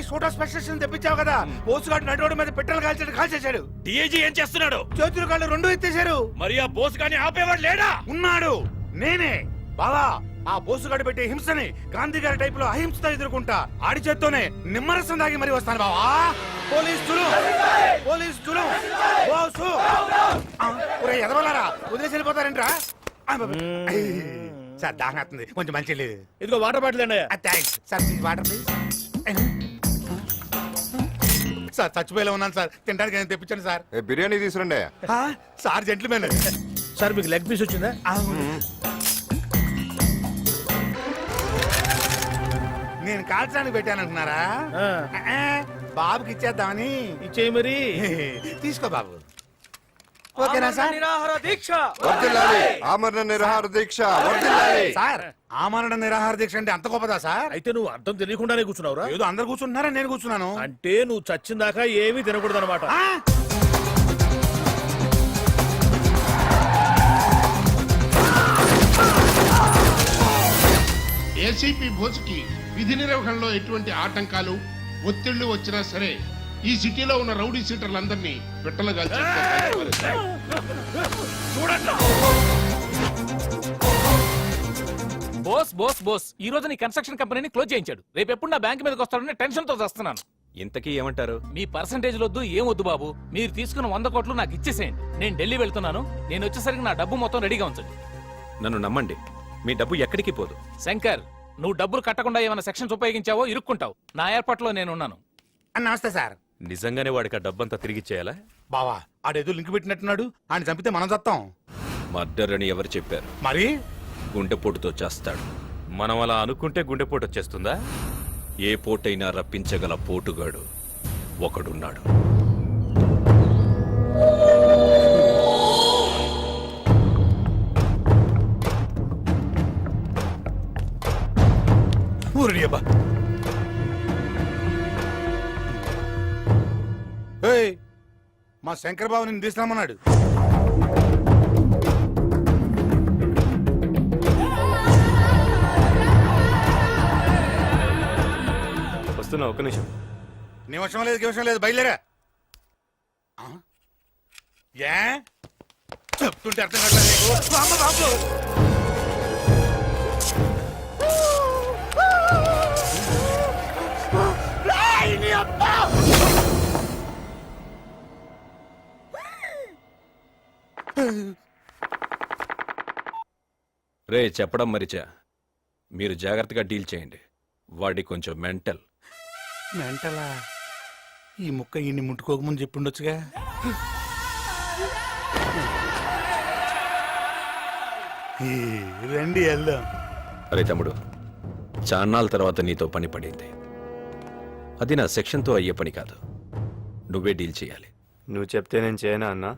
Shooter specialist తెప్పించావు కదా, బోసుగాడు నడవడ మీద petrol కాల్చేశాడు. DIG ఏం చేస్తున్నాడు? చేతులు కాళ్ళు రెండు ఎత్తేశారు. మరి ఆ బోస్ గాని ఆపేవాడు లేడా? ఉన్నాడు, నేనే. బావా, ఆ బోసుగాడు పెట్టే హింసని గాంధీ గారి టైప్ లో అహింసతో ఎదుర్కొంటా. ఆడి చేత్తోనే నిమ్మరసం దాగి మరి వస్తాను బావా. పోలీసులు బోసు ఎదవలారా వదిలేసి వెళ్ళిపోతారంట్రా. సార్ దాహం అవుతుంది, కొంచెం మంచి లేదు. ఇదిగో వాటర్ బాటిల్ అండి. Thanks sir. Water please. Sir చచ్చిపోయేలా ఉన్నాను సార్, తింటానికి నేను తెప్పించాను సార్. బిర్యానీ తీసురండి సార్. జెంట్లమెన్ సార్ మీకు లెగ్ పీస్ వచ్చిందా? నేను కాల్చడానికి పెట్టానంటున్నారా? బాబుకి ఇచ్చేద్దామని. ఇచ్చేయి మరి. తీసుకో బాబు. ఓకేనా సార్? ఆమరణ నిరాహార దీక్ష వర్ధిల్లాలి. సార్ ఆమరణ నిరాహార దీక్ష అంటే అంత గొప్పదా సార్? అయితే నువ్వు అర్థం తెలియకుండానే కూర్చున్నావురా? ఏదో అందరు కూర్చుంటున్నారా, నేను కూర్చున్నాను. అంటే నువ్వు చచ్చిన దాకా ఏమీ తినకూడదు అనమాట. ఏసీపీ బోసుకి విధి నిర్వహణలో ఎటువంటి ఆటంకాలు ఒత్తిళ్లు వచ్చినా సరే ఈ సిటీలో ఉన్న రౌడీ సీటర్లందరినీ పెట్టలుగా బోస్ బోస్ బోస్ ఈ రోజు నీ కన్స్ట్రక్షన్ కంపెనీని క్లోజ్ చేయించాడు. రేపు ఎప్పుడు నా బ్యాంక్ మీదకి వస్తాడని టెన్షన్ తో వస్తున్నాను. ఇంతకీ ఏమంటారు? మీ పర్సంటేజ్ వద్దు, ఏం వద్దు బాబు. మీరు తీసుకున్న 100 కోట్లు నాకు ఇచ్చేసేయండి. నేను ఢిల్లీ వెళ్తున్నాను. నేను వచ్చేసరికి నా డబ్బు మొత్తం రెడీగా ఉంచండి. నన్ను నమ్మండి, మీ డబ్బు ఎక్కడికి పోదు. శంకర్, నువ్వు డబ్బులు కట్టకుండా ఏమైనా సెక్షన్స్ ఉపయోగించావో ఇరుక్కుంటావు. నా ఏర్పాట్లో నేనున్నాను. నమస్తే సార్. నిజంగానే వాడికి ఆ డబ్బంతా తిరిగి ఇచ్చేయాలా? బావా, ఆడేదో లింక్ పెట్టినట్టున్నాడు. ఆయన చంపితే మనం చస్తాం. మర్డర్ అని ఎవరు చెప్పారు? మరి గుండెపోటుతో చేస్తాడు. మనం అలా అనుకుంటే గుండెపోటు వచ్చేస్తుందా? ఏ పోటైనా రప్పించగల పోటుగాడు ఒకడున్నాడు. మా శంకర్ బాబు నిన్ను తీసుకురామన్నాడు. వస్తున్నా, ఒక్క నిమిషం. నిమిషం లేదు బయలుదేరా. ఏ చెప్తుంటే అర్థం కావట్లేదు నీకు? అమ్మ బాబు, రే చెప్పడం మరిచా, మీరు జాగ్రత్తగా డీల్ చేయండి. వాడి కొంచెం మెంటల్. మెంటలా? ఈ ముక్క ఇన్ని ముట్టుకోకముందు చెప్పుండొచ్చుగా. రండి వెళ్దాం. అరే తమ్ముడు, చాన్నాళ్ళ తర్వాత నీతో పని పడింది. అది నా సెక్షన్తో అయ్యే పని కాదు. నువ్వే డీల్ చేయాలి. నువ్వు చెప్తే నేను చేయనా అన్నా?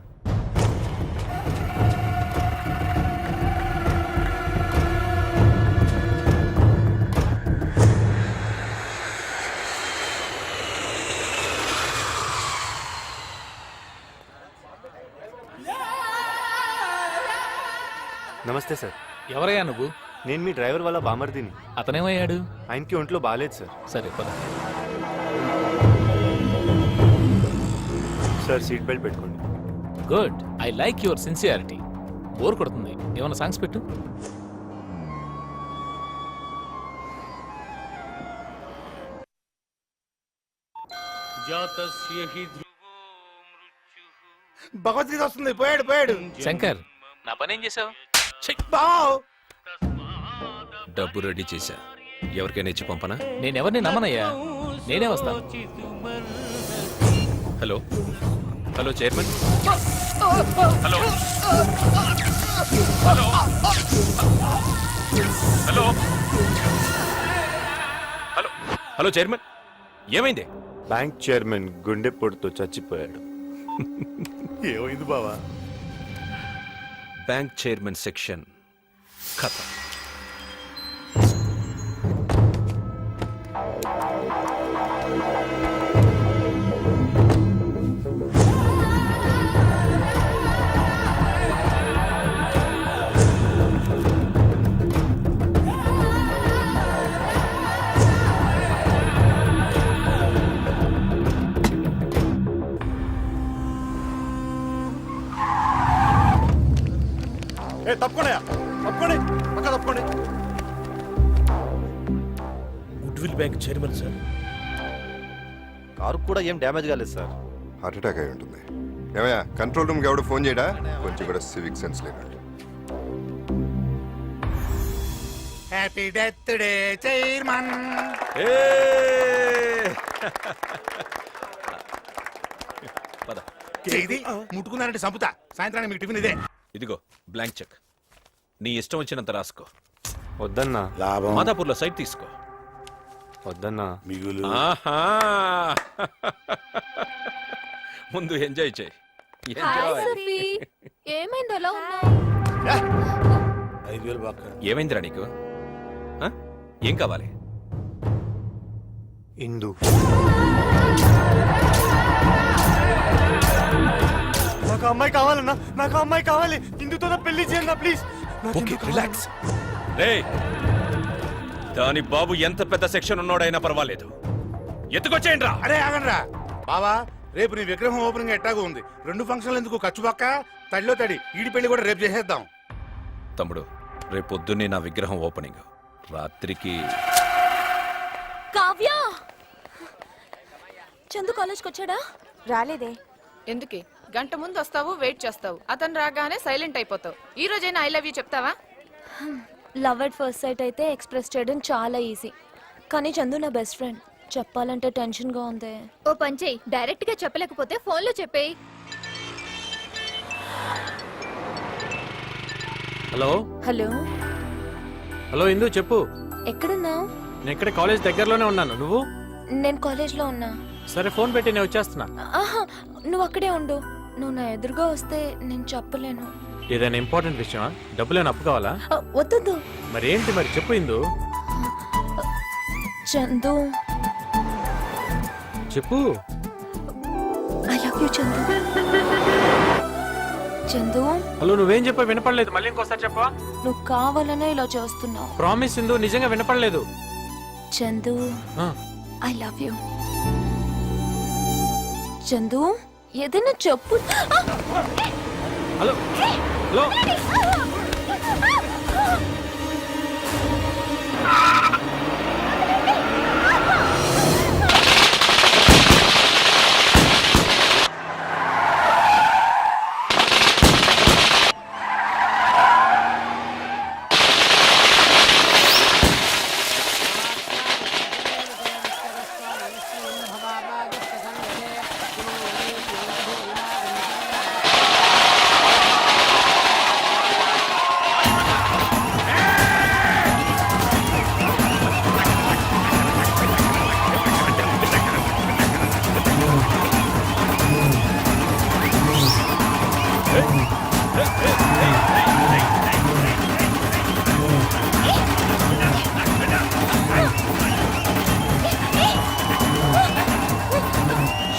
నమస్తే సార్. ఎవరయ్యా నువ్వు? నేను మీ డ్రైవర్ వాళ్ళ బామర్దిని. అతనేమయ్యాడు? ఆయనకి ఒంట్లో బాగాలేదు సార్. సరే పద. సార్ సీట్ బెల్ట్ పెట్టుకోండి. Good, I like your sincerity. Bore కొడుతుంది, ఏమైనా సాంగ్స్ పెట్టు. భగవద్గీత వస్తుంది. పోయాడు. శంకర్, నా పని ఏం చేసావు? డబ్బు రెడీ చేశా. ఎవరికైనా ఇచ్చి పంపనా? నేనెవరిని నమ్మనయ్యా, నేనే వస్తాను. Hello hello chairman. Hello hello hello hello hello chairman, ఏమైంది? బ్యాంక్ చైర్మన్ గుండెపోటుతో చచ్చిపోయాడు. ఏమైంది బావా? బ్యాంక్ చైర్మన్ సెక్షన్ ఖతం. తప్పకుండా తప్పండి పక్క తప్పండి. Good will bank chairman sir. Car కూడా ఏం డ్యామేజ్ కాలేదు సార్. హార్ట్ అటాక్ అయి ఉంటుంది. ఏమయ్యా కంట్రోల్ రూమ్కి ఎవడు ఫోన్ చేయడా? కొంచెం కూడా సివిక్ సెన్స్ లేనట్టు. Happy death day chairman. పద. ఇది ముట్టుకున్నారంటే సంపుతా. సాయంత్రానికి మీకు టిఫిన్ ఇదే. ఇదిగో బ్లాంక్ చెక్. నీ ఇష్టం వచ్చినంత రాసుకో. వద్దన్నా. లాభం మాదాపూర్లో సైట్ తీసుకో. వద్దన్నా. మిగులు. ఆహా. ముందు ఎంజాయ్ చేయి. ఏమైంది అలా ఉన్నావు? 5,000 బాక. ఏమైందిరా నీకు? ఆ? ఏం కావాలి? ఇందు. నాకు అమ్మాయి కావాలన్నా, నాకు అమ్మాయి కావాలి. ఇందుతో నా పెళ్లి చేయండి ప్లీజ్. Okay relax. రేయ్, దాని బాబు ఎంత పెద్ద సెక్షన్ ఉన్నాడైనా పర్వాలేదు, ఎత్తుకొచ్చేయండి రా. అరే ఆగండ్రా బావా, రేపు నీ విగ్రహం ఓపెనింగ్ ఎట్టాగో ఉంది. 2 ఫంక్షన్లు ఎందుకు ఖర్చు పక్క? తడిలో తడి ఈడి పెళ్లి కూడా రేపు చేసేద్దాం. తమ్ముడు, రేపు పొద్దున్నే నా విగ్రహం ఓపెనింగ్. రాత్రికి కావ్య, చందు కాలేజ్కి వచ్చాడా? రాలేదే. ఎందుకే గంట ముందు వస్తావు, వెయిట్ చేస్తావు, అతను రాగానే సైలెంట్ అయిపోతావు. ఈ రోజైనా ఐ లవ్ యూ చెప్తావా? లవ్ ఎట్ ఫస్ట్ సైట్ అయితే ఎక్స్ప్రెస్ చేయడం చాలా ఈజీ, కానీ చందు నా బెస్ట్ ఫ్రెండ్, చెప్పాలంటే టెన్షన్ గా ఉంది. ఓ పంచేయి, డైరెక్ట్ గా చెప్పలేకపోతే ఫోన్ లో చెప్పేయి. హలో హలో హలో ఇందు చెప్పు. ఎక్కడున్నావు? నేను ఇక్కడ కాలేజ్ దగ్గరలోనే ఉన్నాను. నువ్వు? నేను కాలేజ్ లో ఉన్నా. సరే ఫోన్ పెట్టి నేను వచ్చేస్తున్నా. ఆహా, నువ్వు అక్కడే ఉండు. నువ్వు నా ఎదురుగా వస్తే నేను చెప్పలేను. ఏదైనా ఇంపార్టెంట్ విషయమా? డబ్బులేని అప్పు కావాలా? వద్దు. మరి ఏంటి మరి చెప్పు ఇందు. చందు, చెప్పు. I love you Chandu. Chandu, hello నువ్వేం చెప్పా వినపడలేదు, మళ్ళీ ఇంకోసారి చెప్పా. నువ్వు కావాలనే ఇలా చేస్తున్నావు. ప్రామిస్ ఇందు, నిజంగా వినపడలేదు. చందు, ఆ, ఐ లవ్ యూ. చందు, ఏదైనా చెప్పు. హలో హలో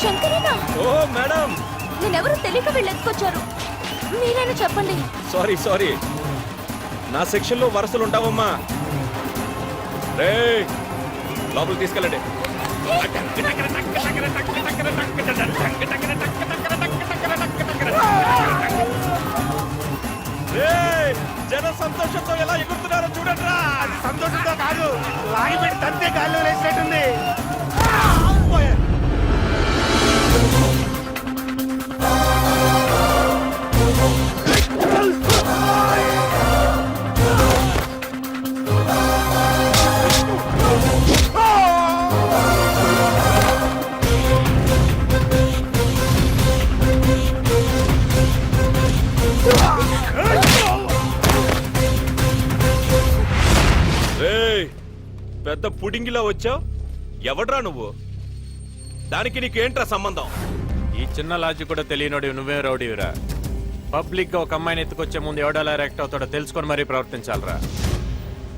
శంకరనా, ఓ మేడం, నేనెవరో తెలియక వీళ్ళు ఎత్తుకొచ్చారు. మీరైనా చెప్పండి. Sorry sorry. నా సెక్షన్ లో వరుసలు ఉంటావమ్మా. రే, లోపలికి తీసుకెళ్ళండి. రేయ్, జనం సంతోషంతో ఎలా ఎగురుతున్నారో చూడండిరా. అది సంతోషంతో కాదు, లాగి పెట్టి తంతే గాల్లో వేసినట్టుంది. రేయ్, పెద్ద పుడింగిలా వచ్చావు. ఎవడ్రా నువ్వు? దానికి నీకేంట్రా సంబంధం? ఈ చిన్న లాజిక్ కూడా తెలియనోడి నువ్వే రౌడీవిరా. పబ్లిక్ గా ఒక అమ్మాయిని ఎత్తుకొచ్చే ముందు ఎవడలా రియాక్ట్ అవుతాడో తెలుసుకొని మరీ ప్రవర్తించాలరా.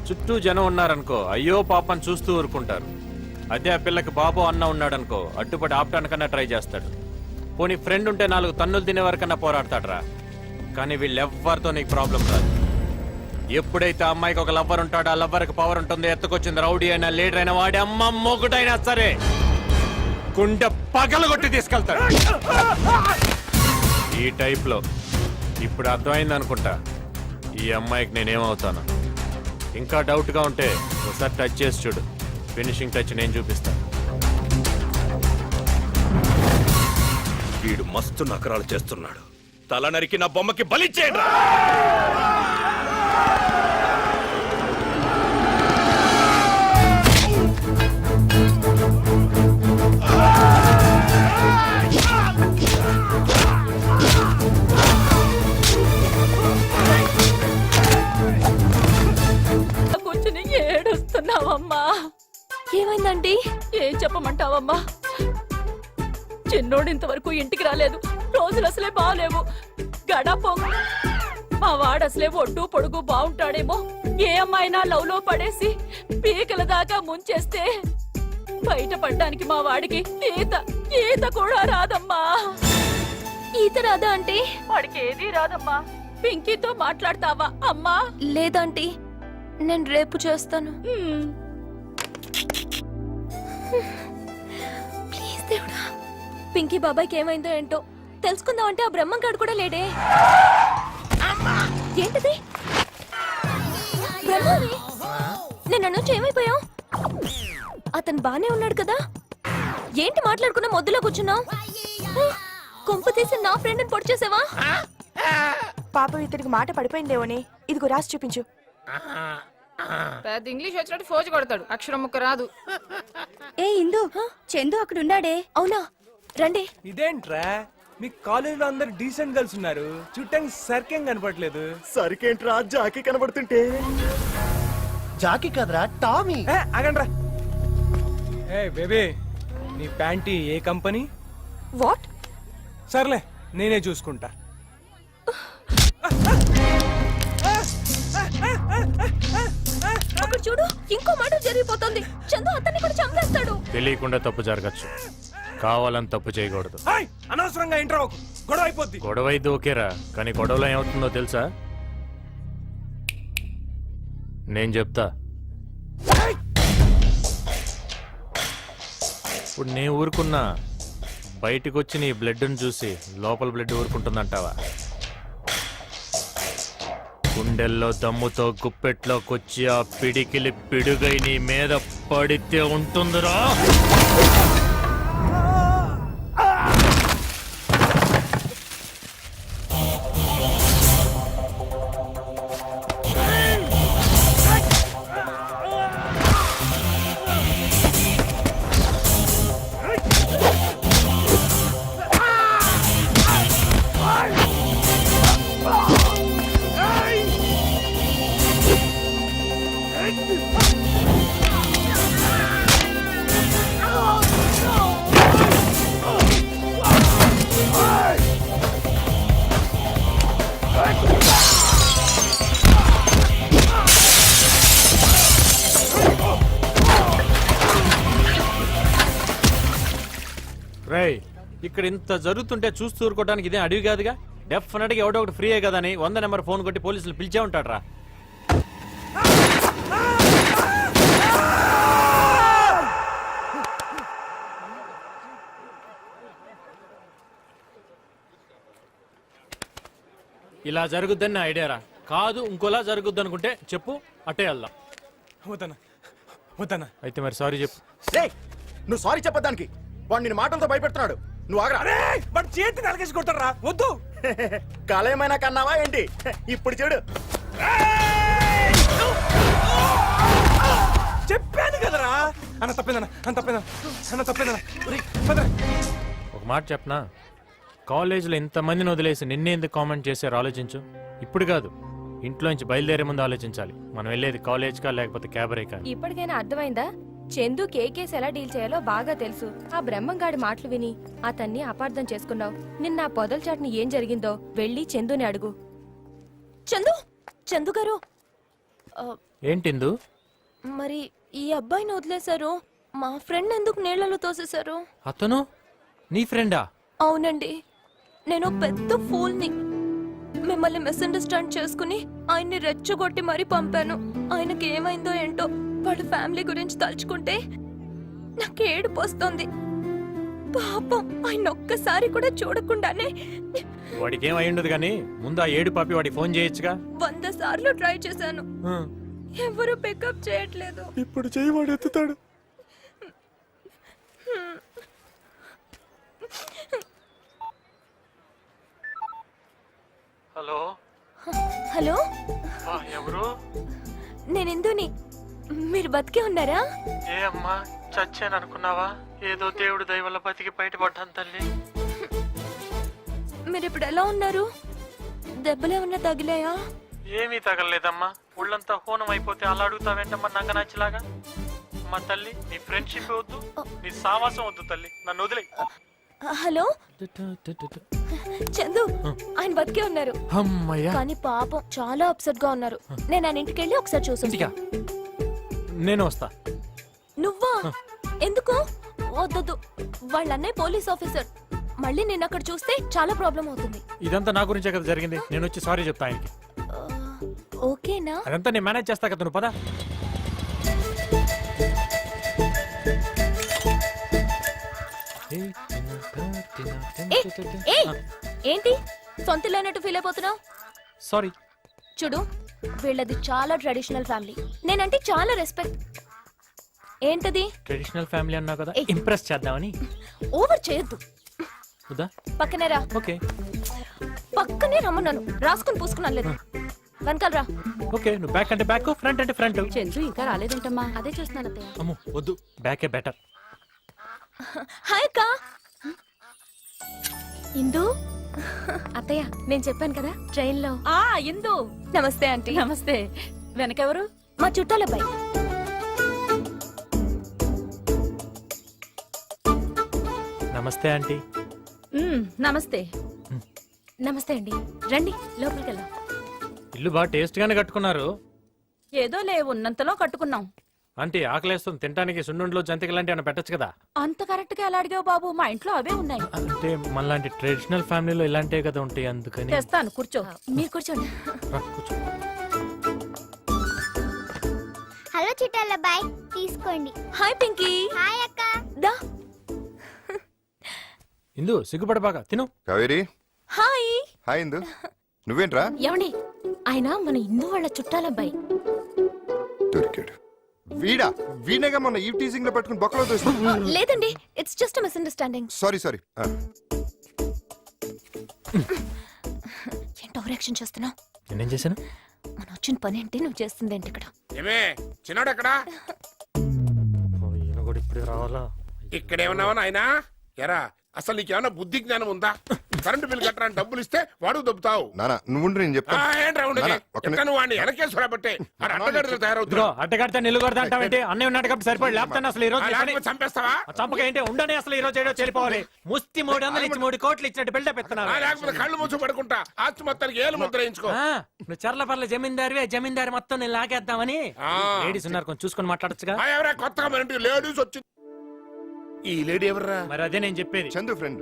చుట్టూ జనం ఉన్నారనుకో, అయ్యో పాపని చూస్తూ ఊరుకుంటారు. అదే ఆ పిల్లకి బాబు అన్న ఉన్నాడనుకో, అడ్డుపడి ఆపటానికన్నా ట్రై చేస్తాడు. పోనీ ఫ్రెండ్ ఉంటే 4 తన్నులు తినే వరకన్నా పోరాడతాడరా. కానీ వీళ్ళెవ్వరితో నీకు ప్రాబ్లం రాదు. ఎప్పుడైతే ఆ అమ్మాయికి ఒక లవ్వర్ ఉంటాడో, ఆ లవ్వర్కి పవర్ ఉంటుంది. ఎత్తుకొచ్చింది రౌడీ అయినా లీడర్ అయినా వాడి అమ్మ మొగుడైనా సరే గుండె పగలగొట్టి తీసుకెళ్తాడు. ఈ టైప్ లో ఇప్పుడు అర్థమైంది అనుకుంటా. ఈ అమ్మాయికి నేనేమవుతాను? ఇంకా డౌట్గా ఉంటే ఒకసారి టచ్ చేసి చూడు. ఫినిషింగ్ టచ్ నేను చూపిస్తాను. వీడు మస్తు నకరాలు చేస్తున్నాడు. తల నరికి నా బొమ్మకి బలిచ్చేయండి. కూర్చుని ఏడుస్తున్నావమ్మా. ఏమైందండి? ఏం చెప్పమంటావమ్మా? చిన్నోడు ఇంతవరకు ఇంటికి రాలేదు. రోజులు అసలే బాగలేవు. గడపొంగు మా వాడు అసలే ఒడ్డు పొడుగు బాగుంటాడేమో. ఏ అమ్మాయినా లవ్ లో పడేసి పీకల దాకా ముంచేస్తే బయటపడ్డానికి మా వాడికి ఈత కూడా రాదమ్మా. ఈత రాదా అంటే? వాడికి ఏది రాదమ్మా. పింకీతో మాట్లాడతావా అమ్మా? లేదంటీ, నేను రేపు చేస్తాను. ప్లీజ్ దేవుడా. పింకీ బాబాయ్కి ఏమైందో ఏంటో తెలుసుకుందాం అంటే ఆ బ్రహ్మంగాడు కూడా లేడే. ఏంటిది? బ్రహ్మవి, నేను నుంచి ఏమైపోయావు? అతను బానే ఉన్నాడు కదా? ఏంటి మాట్లాడుకున్నా మొద్దులో కూర్చున్నావు? కొంప తీసి నా ఫ్రెండ్ని పొడి చేసావా? పాపం ఇతనికి మాట పడిపోయిందేమోనే. ఇదిగో రాసి చూపించు. పెద్ద ఇంగ్లీష్ వచ్చినట్టు ఫోజు కొడతాడు, అక్షరం ముక్క రాదు. ఏ ఇందు, చందు అక్కడ ఉన్నాడే. అవునా? రండి. ఇదేంట్రా, మీ కాలేజీలో అందరు డీసెంట్ గర్ల్స్ ఉన్నారు, చుట్టానికి సరికేం కనపడలేదు. సరికేంట్రా, జాకీ కనబడుతుంటే. జాకీ కదరా, టామీ. ఆగండ్రా. ఏ బేబీ, నీ ప్యాంటీ ఏ కంపెనీ? వాట్? సర్లే, నేనే చూసుకుంటా. అక్కడ చూడు, ఇంకో మాట జరిగిపోతుంది. చందు అతన్ని కూడా చంపేస్తాడు. తెలియకుండా తప్పు జరగచ్చు, కావాలని తప్పు చేయకూడదు. అనవసరంగా ఇంట్రా గొడవ అయిపోద్ది. గొడవ అయితే ఓకేరా, కానీ గొడవలో ఏమవుతుందో తెలుసా? నేను చెప్తా. ఇప్పుడు నేను ఊరుకున్నా, బయటకు వచ్చి నీ బ్లడ్ని చూసి లోపల బ్లడ్ ఊరుకుంటుందంటావా? గుండెల్లో దమ్ముతో గుప్పెట్లోకొచ్చి ఆ పిడికిలి పిడుగై నీ మీద పడితే ఉంటుందిరా. రేయ్, ఇక్కడ ఇంత జరుగుతుంటే చూస్తూ ఊరుకోవడానికి ఇదే అడవి కాదుగా. డెఫినెట్గా ఎవడో ఒకటి ఫ్రీ కదా అని 100 నెంబర్ ఫోన్ కొట్టి పోలీసులు పిలిచే ఉంటాడ్రా. ఇలా జరుగుద్దని నా ఐడియారా. కాదు ఇంకోలా జరుగుద్ది అనుకుంటే చెప్పు, అట్టే వెళ్దాం. వద్దనా, వద్దనా. అయితే మరి సారీ చెప్పు. నువ్వు సారీ చెప్పడానికి వాడు నిన్ను మాటలతో భయపెడుతున్నాడు. నువ్వు ఆగరా. వాడు చేతి నరకేసి కొడతారా? వద్దు. కాలేమైనా కన్నావా ఏంటి? ఇప్పుడు చూడు. చెప్పాను కదరా. అన్న తప్పిందన్న, అన్న తప్పిందన్న, అన్న తప్పిందన్న. ఒక మాట చెప్పనా, కాలేజీలో ఇంతమందిని వదిలేసి నిన్నే ఎందుకు కామెంట్ చేశారు ఆలోచించు. ఇప్పుడు కాదు, ఇంట్లోంచి బయలుదేరే ముందు ఆలోచించాలి. మనం వెళ్ళేది కాలేజ్కా లేకపోతే క్యాబరేకా. ఇప్పటికైనా అర్థమైందా? చందు కేకేస్ ఎలా డీల్ చేయాలో బాగా తెలుసు. ఆ బ్రహ్మంగాడి మాటలు విని అతన్ని అపార్థం చేసుకున్నావు. నిన్న ఆ పొదల చాటుని ఏం జరిగిందో వెళ్ళి చందుని అడుగు. చందు, చందు గారు, ఏంటిందు? మరి ఈ అబ్బాయిని వదిలేశారు, మా ఫ్రెండ్ ఎందుకు నీళ్లలో తోసేశారు? అతను నీ ఫ్రెండా? అవునండి, నేను పెద్ద ఫూల్ని. మిమ్మల్ని మిస్అండర్స్టాండ్ చేసుకుని ఆయన్ని రెచ్చగొట్టి మరీ పంపాను. ఆయనకి ఏమైందో ఏంటో, వాళ్ళ ఫ్యామిలీ గురించి తలుచుకుంటే నాకు ఏడుపు వస్తుంది. పాపం ఆయన ఒక్కసారి కూడా చూడకుండానే వాడికి ఏం అయి ఉండదు కానీ ముందు ఆ ఏడు పాపి వాడికి ఫోన్ చేయొచ్చుగా 100 సార్లు ట్రై చేశాను. ఎవరు పికప్ చేయట్లేదు. ఇప్పుడు చేయవాడు ఎత్తుతాడు. హలో హలో, ఎవరు? నేను ఇందుని. మీరు బతికే ఉన్నారా? ఏ అమ్మా చచ్చాను అనుకున్నావా? ఏదో దేవుడి దయ వల్ల బతికి బయటపడ్డాను తల్లి. మీరు ఇప్పుడు ఎలా ఉన్నారు? దెబ్బలేమన్నా తగిలాయా? ఏమీ తగలలేదమ్మా. ఒళ్ళంతా హోనం అయిపోతే అలా అడుగుతావేంటమ్మా నంగనాచిలాగా? అమ్మా తల్లి, నీ ఫ్రెండ్షిప్ వద్దు, నీ సావాసం వద్దు తల్లి, నన్ను వదిలే. హలో చందు, ఆయన బతికే ఉన్నారు. అమ్మయ్యా. కానీ పాపం చాలా అప్సెట్ గా ఉన్నారు. నేను ఆయన ఇంటికి వెళ్ళి ఒకసారి చూసి. నేను వస్తా. నువ్వా? ఎందుకు? వద్దొద్దు, వాళ్ళ అన్నయ్య పోలీస్ ఆఫీసర్. మళ్ళీ నేను అక్కడ చూస్తే చాలా ప్రాబ్లం అవుతుంది. ఇదంతా నా గురించే కదా జరిగింది. నేను వచ్చి సారీ చెప్తా ఆయనకి. ఓకేనా? అదంతా నేను మేనేజ్ చేస్తా కదా, నువ్వు పదా. ఏంటి సొంత లేనట్టు ఫీల్ అయిపోతున్నావు? సారీ. చూడు, వీళ్ళది చాలా ట్రెడిషనల్ ఫ్యామిలీ. నేనంటే చాలా రెస్పెక్ట్. ఏంటది? ట్రెడిషనల్ ఫ్యామిలీ అన్నావు కదా, ఇంప్రెస్ చేద్దామని. ఓవర్ చేయొద్దు. వద్దా? పక్కనే రా. ఓకే. పక్కనే రమ్మన్నాను. రాసుకుని పూసుకున్నాను లేదు. వెనకాల రా. ఓకే, నువ్వు బ్యాక్ అంటే బ్యాక్, ఫ్రంట్ అంటే ఫ్రంట్. చంద్రు ఇంకా రాలేదంటమ్మా. అదే చూస్తున్నాను అత్తయ్య. అమ్మో వద్దు, బ్యాకే బెటర్. హాయ్ అక్క. ఇందు అత్తయ్య, నేను చెప్పాను కదా ట్రైన్ లో. ఇందు నమస్తే ఆంటీ. నమస్తే. వెనకెవరు? మా చుట్టాలబ్బాయి. నమస్తే ఆంటీ. నమస్తే. నమస్తే అండి. రండి లోపలికి వెళ్దాం. ఇల్లు బాగా టేస్ట్ గానే కట్టుకున్నారు. ఏదో లే, ఉన్నంతలో కట్టుకున్నాం. ఆంటీ ఆకలేస్తుంది, తినడానికి సున్నుండలో జంతికలు లాంటి ఏమైనా పెట్టచ్చు కదా. అంత కరెక్ట్ గా ఎలా అడిగావు బాబు? మా ఇంట్లో అవే ఉన్నాయి. అంటే మనలాంటి ట్రెడిషనల్ ఫ్యామిలీలో ఇలాంటివే కదా ఉంటాయి, అందుకని. తెస్తాను, కూర్చో. మీరు కూర్చోండి. రా, కూర్చో. హలో చుట్టాల బాయ్, తీసుకోండి. హాయ్ పింకీ. హాయ్ అక్క. దా. ఇందు సిగ్గుపడబాగా తిను. కావేరి. హాయ్. హాయ్ ఇందు. నువ్వేంట్రా? ఏమండి, ఆయన మన ఇందు వాళ్ళ చుట్టాలబ్బాయి. దొరికాడు. వీడా? వీణేగా మొన్న ఈ టీజింగ్ లో పట్టుకుని బొక్కలో తోసి. లేదండి, it's just misunderstanding. Sorry sorry. ఏంటో ఓవరాక్షన్ చేస్తున్నావు? నేనేం చేశాను? మనం వచ్చిన పని ఏంటి, నువ్వు చేస్తుంది ఏంటి ఇక్కడ? ఏమే చిన్నాడు ఎక్కడా? ఈయన కూడా ఇప్పుడే రావాలా? ఇక్కడేమన్నావా నాయనా? ఎరా, అసలు నీకేమన్నా బుద్ధి జ్ఞానం ఉందా? కరెంటు బిల్ కట్టడానికి డబ్బులు ఇస్తే వాడు దొబ్బుతావు. నానా నువ్వు నేను చెప్తాను. ఏంట్రా ఉండేది? నాన్న, ఒక్క నిమిషం. ఎక్కడ నువ్వు వాడిని వెనకేసుకురా బట్టే ఆడు అడ్డగడ్డలు తయారవుతున్నావు. ఇదిగో అడ్డగడితే నిలుగొడతా అంటావేంటి? అన్నయ్య ఉన్నాడు కాబట్టి సరిపడి లేకపోతే అసలు ఈ రోజు లేకపోతే చంపేస్తావా? చంపక ఏంటి ఉండని, అసలు ఈ రోజు ఏడో చెల్లిపోవాలి. ముస్తి 300 ఇచ్చి 3 కోట్లు ఇచ్చినట్టు బిల్డప్ ఎత్తున్నావు. లేకపోతే కళ్ళు మూసి పడుకుంటా. ఆస్తి మొత్తానికి ఏలు ముద్ర వేయించుకో. నువ్వు చర్ల పర్ల జమీందారివే, జమీందారి మొత్తం నేను లాగేద్దామని. లేడీస్ ఉన్నారు, కొంచెం చూసుకొని మాట్లాడచ్చుగా. ఎవరా కొత్తగా మన ఇంటికి లేడీస్ వచ్చి? ఈ లేడీ ఎవర్రా? మరి అదే నేను చెప్పేది. చందు ఫ్రెండ్.